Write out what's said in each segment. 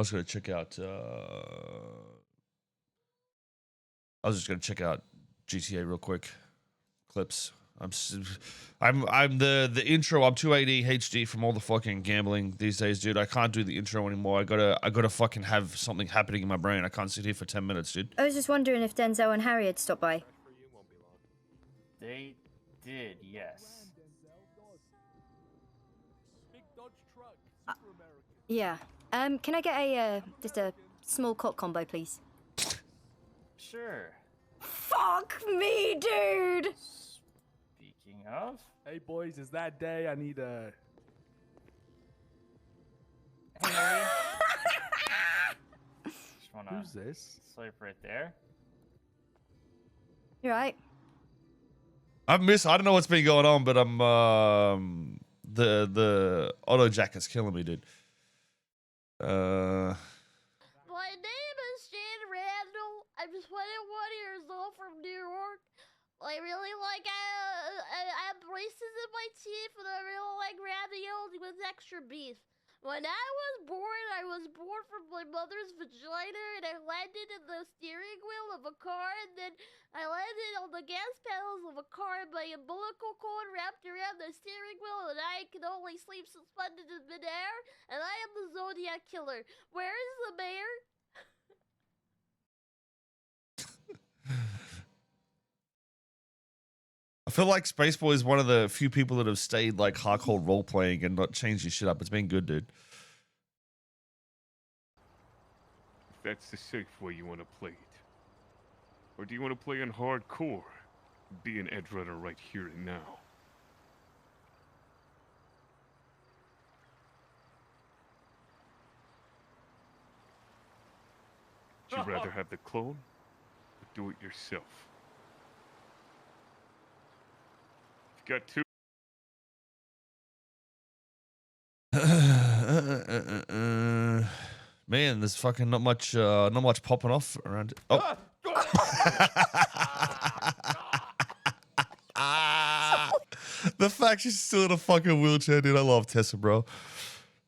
was gonna check out. I was just gonna check out GTA real quick. Clipz. I'm the intro. I'm 280 HD from all the fucking gambling these days, dude. I can't do the intro anymore. I gotta fucking have something happening in my brain. I can't sit here for 10 minutes, dude. I was just wondering if Denzel and Harry had stopped by. They did, yes. Yeah. Can I get a just a small cock combo, please? Sure. Fuck me, dude. Speaking of, Hey boys, it's that day. I need a. hey Harry. Just wanna Who's this? swipe right there. You're right. I don't know what's been going on, but I'm the auto jack is killing me, dude. My name is Jane Randall. I'm 21 years old from New York. I really like I have braces in my teeth, and I really like raviolis with extra beef. When I was born from my mother's vagina, and I landed in the steering wheel of a car, and then I landed on the gas pedals of a car, and my umbilical cord wrapped around the steering wheel, and I can only sleep suspended in midair, and I am the Zodiac Killer. Where is the mayor? I feel like Spaceboy is one of the few people that have stayed like hardcore role playing and not changed his shit up. It's been good, dude. If that's the safe way you want to play it, or do you want to play on hardcore, be an edge runner right here and now? Would you rather have the clone, or do it yourself? You've got two. Man, there's fucking not much popping off around. Oh. The fact she's still in a fucking wheelchair, dude. I love Tessa, bro.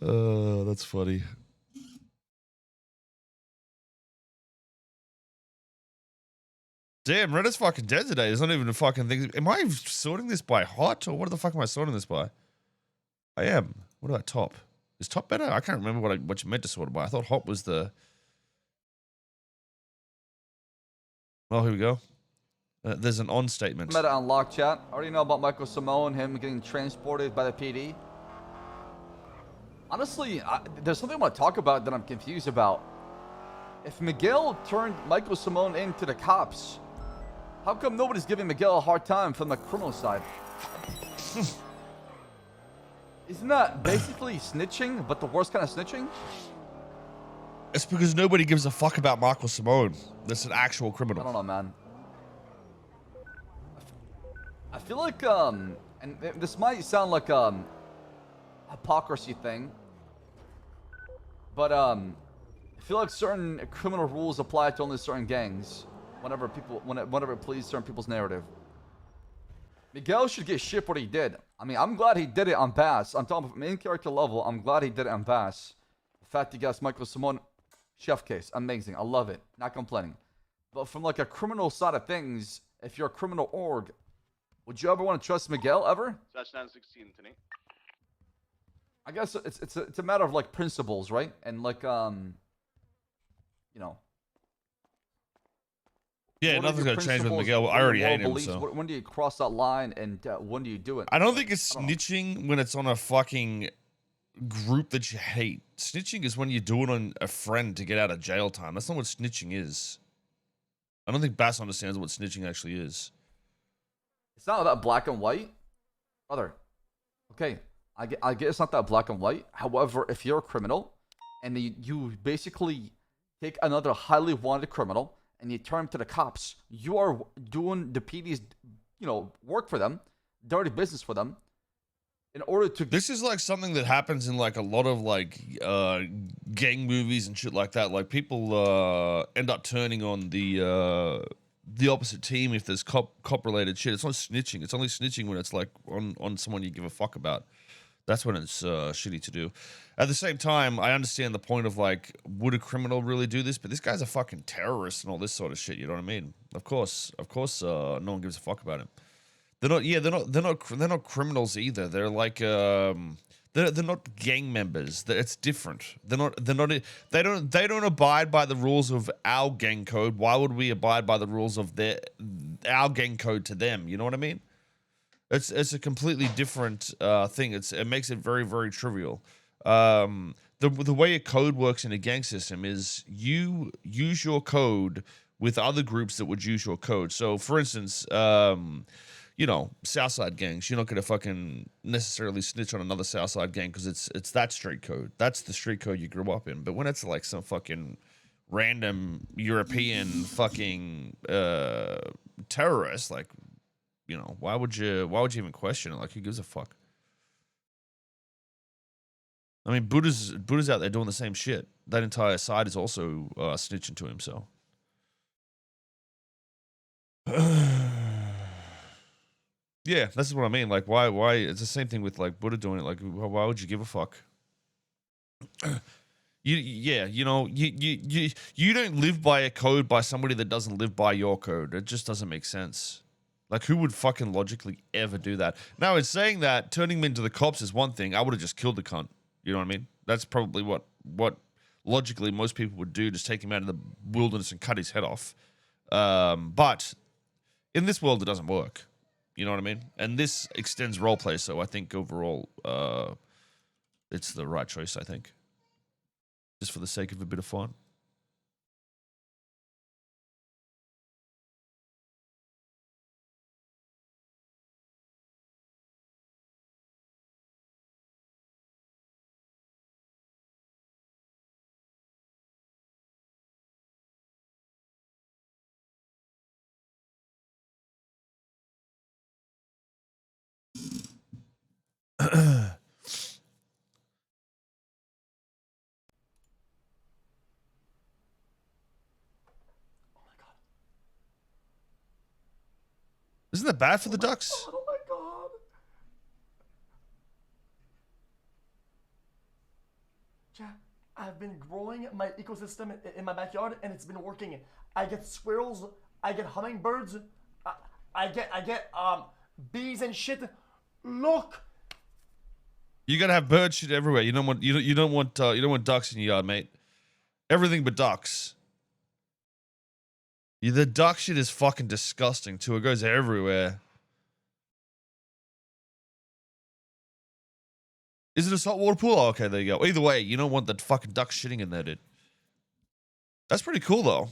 That's funny. Damn, Reddit's fucking dead today. There's not even a fucking thing. Am I sorting this by hot, or what the fuck am I sorting this by? I am. What about top? Is top better? I can't remember what you meant to sort it by. I thought hot was the... Oh, here we go. There's an on statement. Meta unlock chat. I already know about Michael Simone, him getting transported by the PD. Honestly, there's something I want to talk about that I'm confused about. If MigL turned Michael Simone into the cops, how come nobody's giving MigL a hard time from the criminal side? Isn't that basically snitching, but the worst kind of snitching? It's because nobody gives a fuck about Michael Simone. That's an actual criminal. I don't know, man. I feel like, and this might sound like a hypocrisy thing, but I feel like certain criminal rules apply to only certain gangs whenever it pleases certain people's narrative. MigL should get shit for what he did. I mean, I'm glad he did it on pass. I'm talking from in character level. I'm glad he did it on pass. The fact he got Michael Simone, chef case, amazing. I love it. Not complaining. But from like a criminal side of things, if you're a criminal org, would you ever want to trust MigL ever? I guess it's a matter of like principles, right? And like you know. Yeah, nothing's gonna change with MigL. I already hate him. So when do you cross that line, and when do you do it? I don't think it's snitching when it's on a fucking group that you hate. Snitching is when you do it on a friend to get out of jail time. That's not what snitching is. I don't think Bass understands what snitching actually is. It's not that black and white, brother. Okay, I get it's not that black and white. However, if you're a criminal and you basically take another highly wanted criminal and you turn him to the cops, you are doing the PD's, work for them, dirty business for them, in order to... This is like something that happens in like a lot of like gang movies and shit like that. Like people end up turning on the opposite team if there's cop related shit. It's not snitching. It's only snitching when it's like on someone you give a fuck about. That's when it's shitty to do. At the same time, I understand the point of like, would a criminal really do this? But this guy's a fucking terrorist and all this sort of shit. You know what I mean? Of course, no one gives a fuck about him. They're not. Yeah, they're not criminals either. They're like they're not gang members. It's different. They're not. They don't abide by the rules of our gang code. Why would we abide by the rules of our gang code to them? You know what I mean? It's a completely different thing. It makes it very, very trivial. The way a code works in a gang system is you use your code with other groups that would use your code. So, for instance, you know, Southside gangs, you're not going to fucking necessarily snitch on another Southside gang because it's that street code. That's the street code you grew up in. But when it's like some fucking random European fucking terrorist, like, you know, why would you even question it? Like, who gives a fuck? I mean, Buddha's out there doing the same shit. That entire side is also snitching to him, so. Yeah, that's what I mean. Like, why? It's the same thing with like Buddha doing it. Like, why would you give a fuck? You don't live by a code by somebody that doesn't live by your code. It just doesn't make sense. Like, who would fucking logically ever do that? Now, in saying that, turning him into the cops is one thing. I would have just killed the cunt. You know what I mean? That's probably what logically most people would do. Just take him out of the wilderness and cut his head off. But in this world, it doesn't work. You know what I mean? And this extends roleplay, so I think overall, it's the right choice, I think. Just for the sake of a bit of fun. Isn't that bad for the ducks? Oh my god. Chat, I've been growing my ecosystem in my backyard and it's been working. I get squirrels, I get hummingbirds, I get bees and shit. Look. You gotta have bird shit everywhere. You don't want ducks in your yard, mate. Everything but ducks. The duck shit is fucking disgusting too. It goes everywhere. Is it a saltwater pool? Oh, okay, there you go. Either way, you don't want the fucking duck shitting in there, dude. That's pretty cool, though.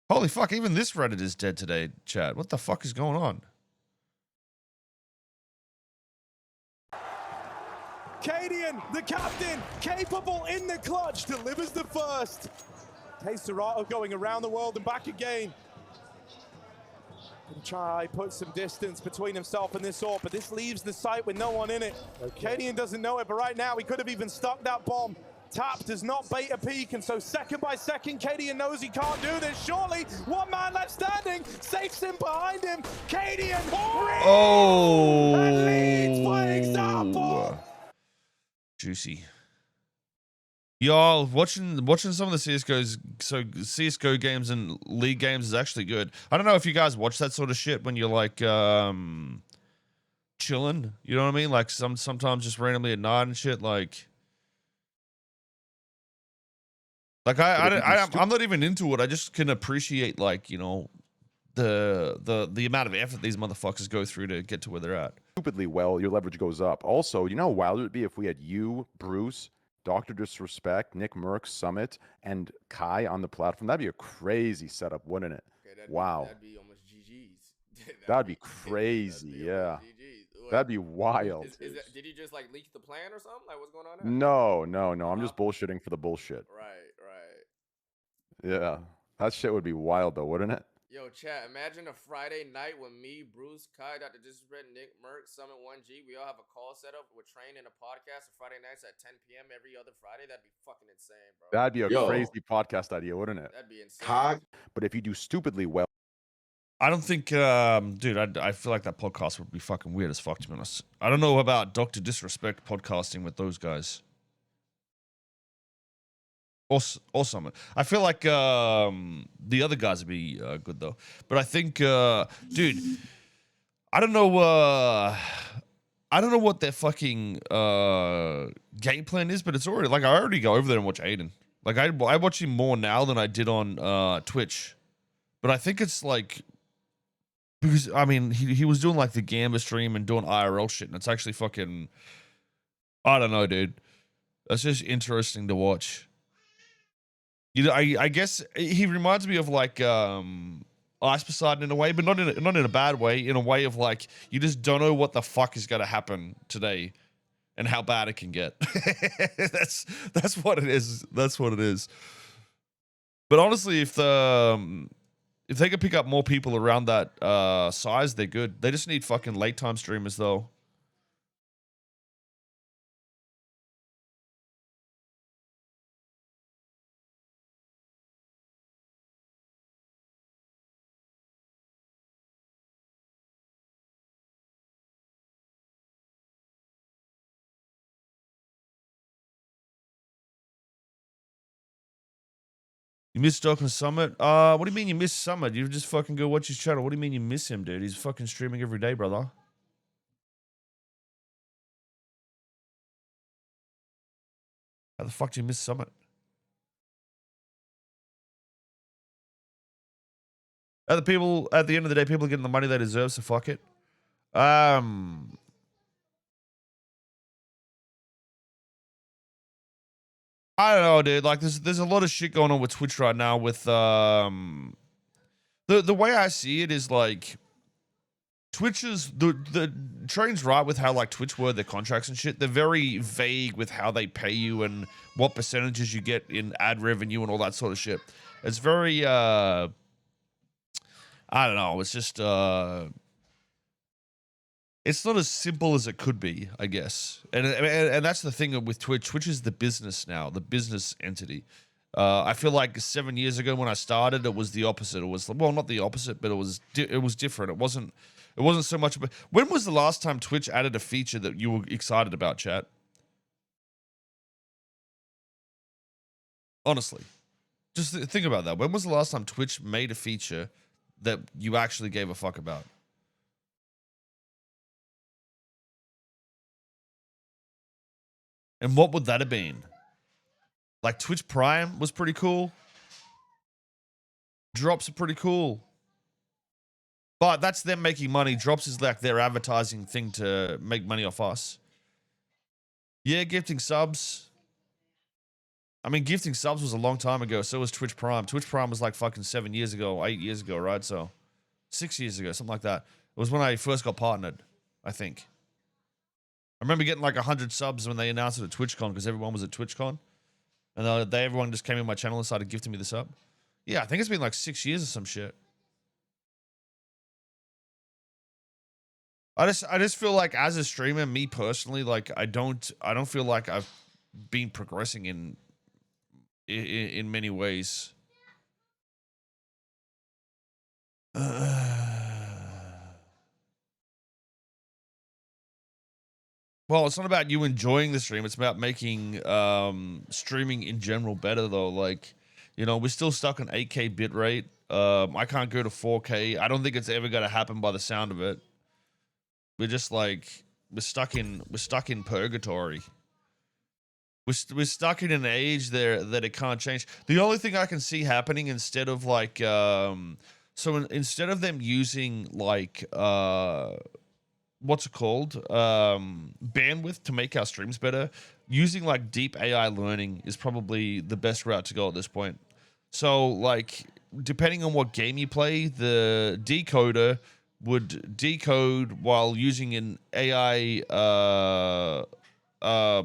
Holy fuck, even this Reddit is dead today, Chad. What the fuck is going on? Cadian, the captain, capable in the clutch, delivers the first. Taste Serato going around the world and back again. And try put some distance between himself and this orb, but this leaves the site with no one in it. Okay. Cadian doesn't know it, but right now he could have even stuck that bomb. Tap does not bait a peek, and so second by second, Cadian knows he can't do this. Surely, one man left standing, safes him behind him. Cadian, and leads by example. Juicy. Y'all watching some of the CSGO games and league games is actually good. I don't know if you guys watch that sort of shit when you're like chilling. You know what I mean? Like sometimes just randomly at night and shit. Like I'm not even into it. I just can appreciate like, you know, the amount of effort these motherfuckers go through to get to where they're at. Stupidly well, your leverage goes up. Also, you know how wild it would be if we had you, Bruce, Dr. Disrespect, Nick Merck, Summit, and Kai on the platform? That'd be a crazy setup, wouldn't it? Okay, wow. That'd be almost GG's. That'd be crazy, yeah. That'd be wild. Did you just like leak the plan or something? Like what's going on there? No. I'm just bullshitting for the bullshit. Right. Yeah. That shit would be wild though, wouldn't it? Yo, chat, imagine a Friday night when me, Bruce, Kai, Dr. Disrespect, Nick, Merck, Summit 1G, we all have a call set up. We're training a podcast on Friday nights at 10 p.m. every other Friday. That'd be fucking insane, bro. That'd be a crazy podcast idea, wouldn't it? That'd be insane. But if you do stupidly well, I don't think, dude, I feel like that podcast would be fucking weird as fuck, to be honest. I don't know about Dr. Disrespect podcasting with those guys. Or Summit. I feel like the other guys would be good, though. But I think, dude, I don't know what their fucking game plan is, but it's already, like, I already go over there and watch Aiden. Like, I watch him more now than I did on Twitch. But I think it's, like... Because, I mean, he was doing, like, the Gamba stream and doing IRL shit, and it's actually fucking... I don't know, dude. That's just interesting to watch. You know, I guess he reminds me of, like, Ice Poseidon in a way, but not in a bad way, in a way of, like, you just don't know what the fuck is going to happen today and how bad it can get. That's what it is. That's what it is. But honestly, if they could pick up more people around that size, they're good. They just need fucking late time streamers, though. You missed Doc and Summit? What do you mean you missed Summit? You just fucking go watch his channel. What do you mean you miss him, dude? He's fucking streaming every day, brother. How the fuck do you miss Summit? At the end of the day, people are getting the money they deserve, so fuck it. I don't know, dude. Like, there's a lot of shit going on with Twitch right now. With the way I see it is like, Twitch is the train's right with how like Twitch word their contracts and shit. They're very vague with how they pay you and what percentages you get in ad revenue and all that sort of shit. It's very I don't know. It's just it's not as simple as it could be, I guess. And that's the thing with Twitch. Twitch is the business now, the business entity. I feel like 7 years ago when I started, it was the opposite. It was, well, not the opposite, but it was different. It wasn't so much. When was the last time Twitch added a feature that you were excited about, chat? Honestly, just think about that. When was the last time Twitch made a feature that you actually gave a fuck about? And what would that have been? Like, Twitch Prime was pretty cool. Drops are pretty cool. But that's them making money. Drops is like their advertising thing to make money off us. Yeah, gifting subs. I mean, gifting subs was a long time ago. So was Twitch Prime. Twitch Prime was like fucking 7 years ago, 8 years ago, right? So 6 years ago, something like that. It was when I first got partnered, I think. I remember getting like 100 subs when they announced it at TwitchCon because everyone was at TwitchCon. And everyone just came in my channel and started gifting me the sub. Yeah, I think it's been like 6 years or some shit. I just feel like as a streamer, me personally, like I don't feel like I've been progressing in many ways. Well, it's not about you enjoying the stream. It's about making streaming in general better, though. Like, you know, we're still stuck on 8K bitrate. I can't go to 4K. I don't think it's ever going to happen by the sound of it. We're just like we're stuck in purgatory. We're stuck in an age there that it can't change. The only thing I can see happening instead of like instead of them using like what's it called? Bandwidth to make our streams better. Using like deep AI learning is probably the best route to go at this point. So like, depending on what game you play, the decoder would decode while using an AI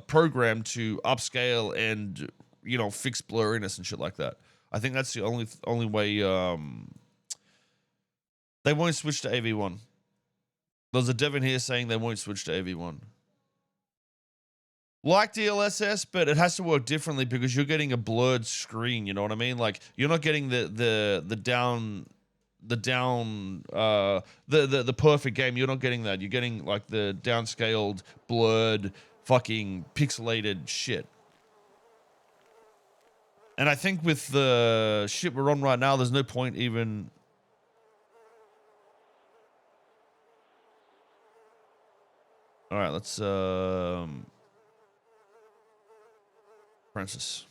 program to upscale and, you know, fix blurriness and shit like that. I think that's the only way. They won't switch to AV1. There's a Devin here saying they won't switch to AV1. Like DLSS, but it has to work differently because you're getting a blurred screen, you know what I mean? Like, you're not getting the the down the perfect game. You're not getting that. You're getting like the downscaled, blurred, fucking pixelated shit. And I think with the shit we're on right now, there's no point even. All right, let's Francis.